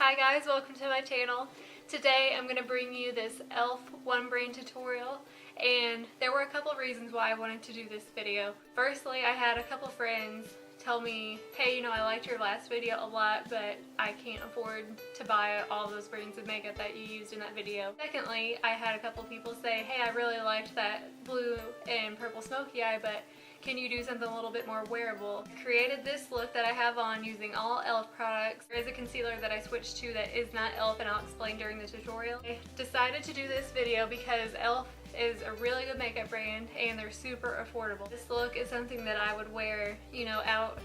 Hi guys, welcome to my channel. Today I'm going to bring you this E.L.F. one brain tutorial, and there were a couple reasons why I wanted to do this video. Firstly, I had a couple friends tell me, hey, I liked your last video a lot, but I can't afford to buy all those brands of makeup that you used in that video. Secondly, I had a couple people say, hey, I really liked that blue and purple smoky eye, but can you do something a little bit more wearable? I created this look that I have on using all E.L.F. products. There is a concealer that I switched to that is not E.L.F. and I'll explain during the tutorial. I decided to do this video because E.L.F. is a really good makeup brand and they're super affordable. This look is something that I would wear, out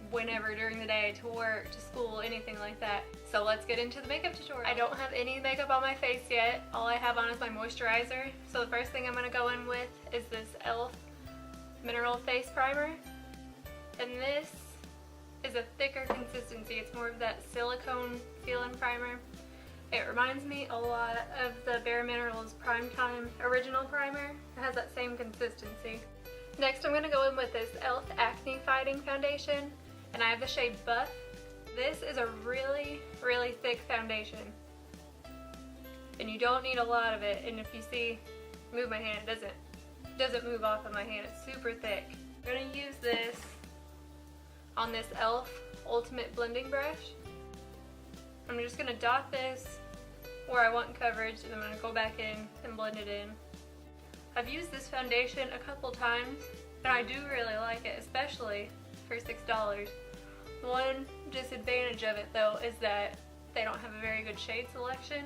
whenever during the day, to work, to school, anything like that. So let's get into the makeup tutorial. I don't have any makeup on my face yet. All I have on is my moisturizer. So the first thing I'm going to go in with is this E.L.F. Mineral Face Primer, and this is a thicker consistency. It's more of that silicone feeling primer. It reminds me a lot of the Bare Minerals Primetime Original Primer. It has that same consistency. Next I'm going to go in with this E.L.F. Acne Fighting Foundation, and I have the shade Buff. This is a really, really thick foundation, and you don't need a lot of it, and if you see, move my hand, it doesn't move off of my hand. It's super thick. I'm going to use this on this E.L.F. Ultimate Blending Brush. I'm just going to dot this where I want coverage, and I'm going to go back in and blend it in. I've used this foundation a couple times, and I do really like it, especially for $6. One disadvantage of it though is that they don't have a very good shade selection.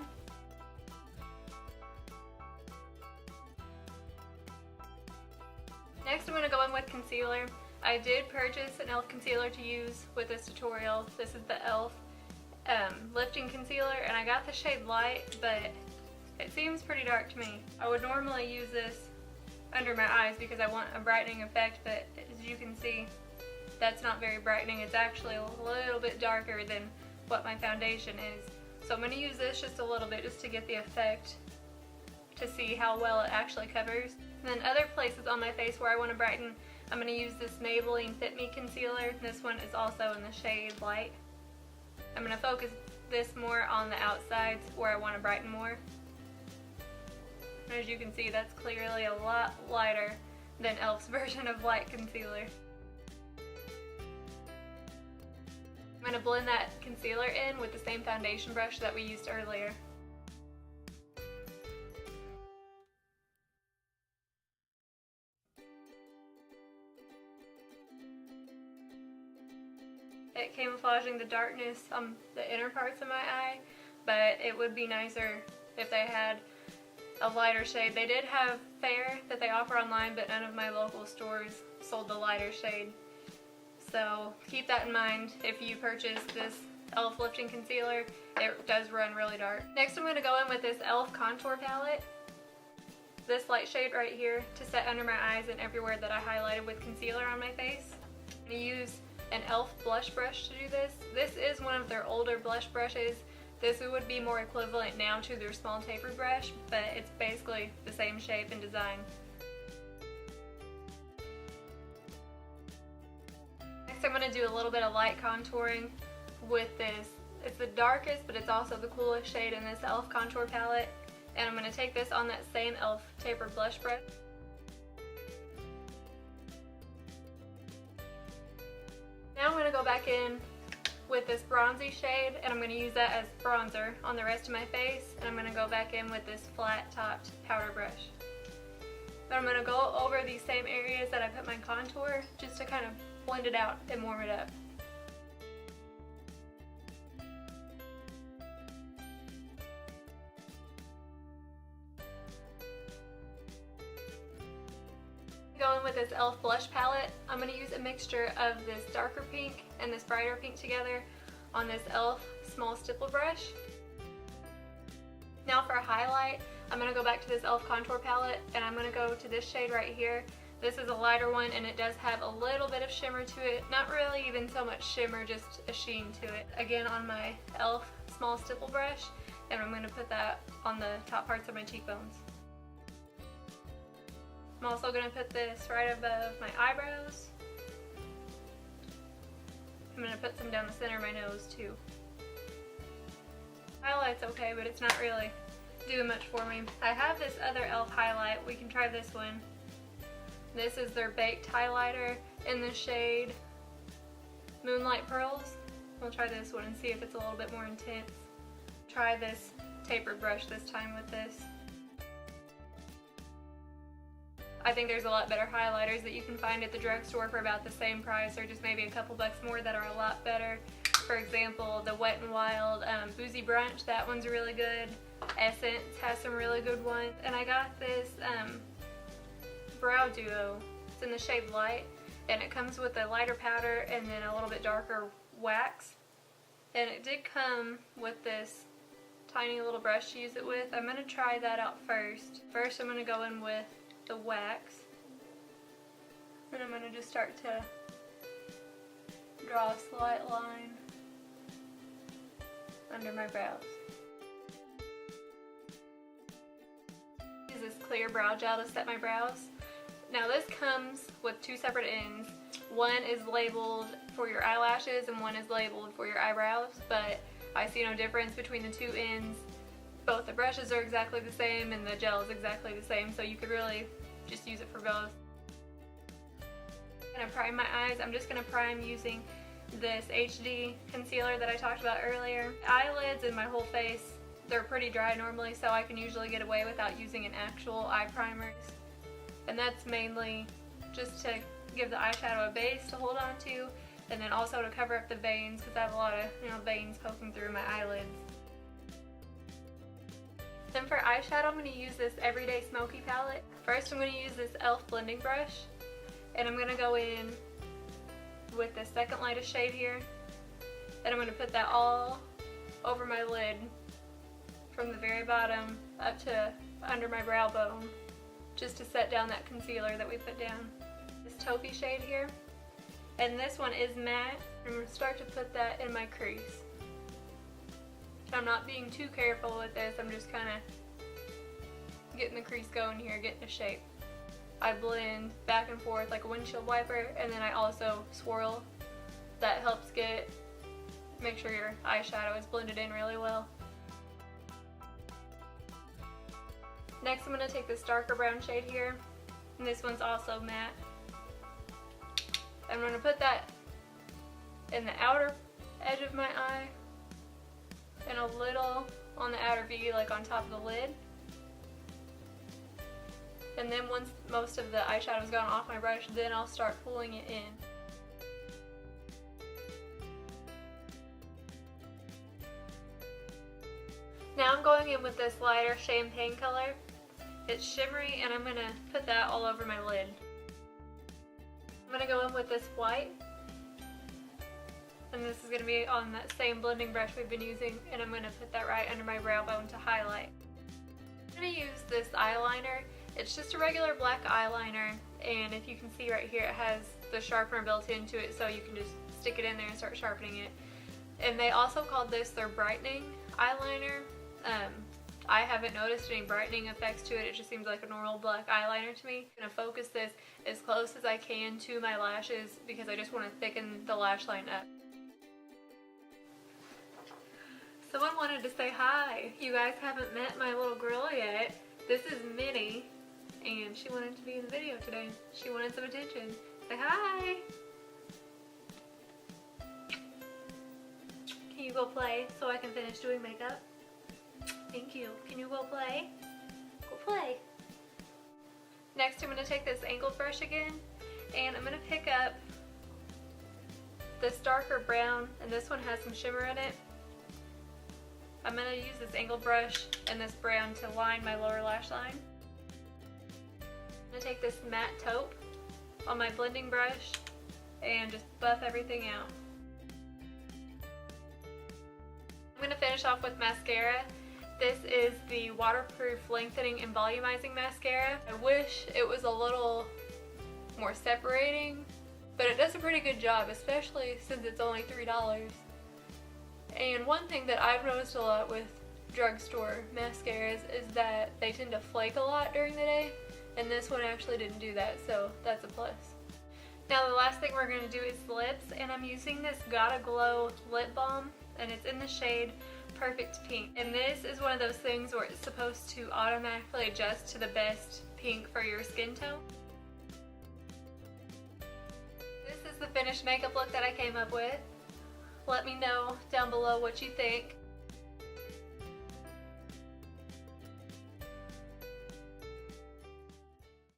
Next I'm going to go in with concealer. I did purchase an E.L.F. concealer to use with this tutorial. This is the E.L.F. Lifting Concealer, and I got the shade Light, but it seems pretty dark to me. I would normally use this under my eyes because I want a brightening effect, but as you can see, that's not very brightening. It's actually a little bit darker than what my foundation is. So I'm going to use this just a little bit just to get the effect, to see how well it actually covers. And then other places on my face where I want to brighten, I'm going to use this Maybelline Fit Me Concealer. This one is also in the shade Light. I'm going to focus this more on the outsides where I want to brighten more. And as you can see, that's clearly a lot lighter than E.L.F.'s version of light concealer. I'm going to blend that concealer in with the same foundation brush that we used earlier. It camouflaging the darkness on the inner parts of my eye, but it would be nicer if they had a lighter shade. They did have Fair that they offer online, but none of my local stores sold the lighter shade. So keep that in mind if you purchase this E.L.F. Lifting Concealer. It does run really dark. Next I'm going to go in with this E.L.F. Contour Palette. This light shade right here to set under my eyes and everywhere that I highlighted with concealer on my face. I'm going to use an E.L.F. blush brush to do this. This is one of their older blush brushes. This would be more equivalent now to their small tapered brush, but it's basically the same shape and design. Next I'm going to do a little bit of light contouring with this. It's the darkest, but it's also the coolest shade in this E.L.F. contour palette. And I'm going to take this on that same E.L.F. tapered blush brush. Now I'm going to go back in with this bronzy shade, and I'm going to use that as bronzer on the rest of my face, and I'm going to go back in with this flat topped powder brush. But I'm going to go over these same areas that I put my contour just to kind of blend it out and warm it up. Going with this E.L.F. blush palette, I'm going to use a mixture of this darker pink and this brighter pink together on this E.L.F. small stipple brush. Now for a highlight, I'm going to go back to this E.L.F. contour palette, and I'm going to go to this shade right here. This is a lighter one, and it does have a little bit of shimmer to it. Not really even so much shimmer, just a sheen to it. Again on my E.L.F. small stipple brush, and I'm going to put that on the top parts of my cheekbones. I'm also going to put this right above my eyebrows. I'm going to put some down the center of my nose too. highlight's okay, but it's not really doing much for me. I have this other E.L.F. highlight. We can try this one. This is their baked highlighter in the shade Moonlight Pearls. We'll try this one and see if it's a little bit more intense. Try this tapered brush this time with this. I think there's a lot better highlighters that you can find at the drugstore for about the same price, or just maybe a couple bucks more, that are a lot better. For example, the Wet n Wild Boozy Brunch, that one's really good. Essence has some really good ones. And I got this Brow Duo. It's in the shade Light, and it comes with a lighter powder and then a little bit darker wax. And it did come with this tiny little brush to use it with. I'm going to try that out first. First I'm going to go in with the wax, and I'm going to just start to draw a slight line under my brows. Use this clear brow gel to set my brows. Now this comes with two separate ends. One is labeled for your eyelashes and one is labeled for your eyebrows, but I see no difference between the two ends. Both the brushes are exactly the same and the gel is exactly the same, so you could really just use it for both. I'm going to prime my eyes. I'm just going to prime using this HD concealer that I talked about earlier. Eyelids and my whole face, they're pretty dry normally, so I can usually get away without using an actual eye primer. And that's mainly just to give the eyeshadow a base to hold on to, and then also to cover up the veins, because I have a lot of veins poking through my eyelids. Then for eyeshadow, I'm going to use this Everyday Smoky palette. First I'm going to use this E.L.F. blending brush, and I'm going to go in with the second lightest shade here, and I'm going to put that all over my lid from the very bottom up to under my brow bone, just to set down that concealer that we put down. This taupey shade here, and this one is matte. I'm going to start to put that in my crease. I'm not being too careful with this, I'm just kind of getting the crease going here, getting a shape. I blend back and forth like a windshield wiper, and then I also swirl. That helps make sure your eyeshadow is blended in really well. Next I'm going to take this darker brown shade here, and this one's also matte. I'm going to put that in the outer edge of my eye, and a little on the outer V, like on top of the lid. And then once most of the eyeshadow's gone off my brush, then I'll start pulling it in. Now I'm going in with this lighter champagne color. It's shimmery, and I'm going to put that all over my lid. I'm going to go in with this white, and this is going to be on that same blending brush we've been using, and I'm going to put that right under my brow bone to highlight. I'm going to use this eyeliner. It's just a regular black eyeliner, and if you can see right here, it has the sharpener built into it, so you can just stick it in there and start sharpening it. And they also called this their brightening eyeliner. I haven't noticed any brightening effects to it. It just seems like a normal black eyeliner to me. I'm going to focus this as close as I can to my lashes because I just want to thicken the lash line up. Someone wanted to say hi. You guys haven't met my little girl yet. This is Minnie, and she wanted to be in the video today. She wanted some attention. Say hi! Can you go play so I can finish doing makeup? Thank you. Can you go play? Go play. Next I'm going to take this angled brush again, and I'm going to pick up this darker brown, and this one has some shimmer in it. I'm going to use this angled brush and this brown to line my lower lash line. I'm going to take this matte taupe on my blending brush and just buff everything out. I'm going to finish off with mascara. This is the Waterproof Lengthening and Volumizing Mascara. I wish it was a little more separating, but it does a pretty good job, especially since it's only $3. And one thing that I've noticed a lot with drugstore mascaras is that they tend to flake a lot during the day, and this one actually didn't do that, so that's a plus. Now the last thing we're going to do is lips, and I'm using this Gotta Glow lip balm, and it's in the shade perfect pink. And this is one of those things where it's supposed to automatically adjust to the best pink for your skin tone. This is the finished makeup look that I came up with. Let me know down below what you think.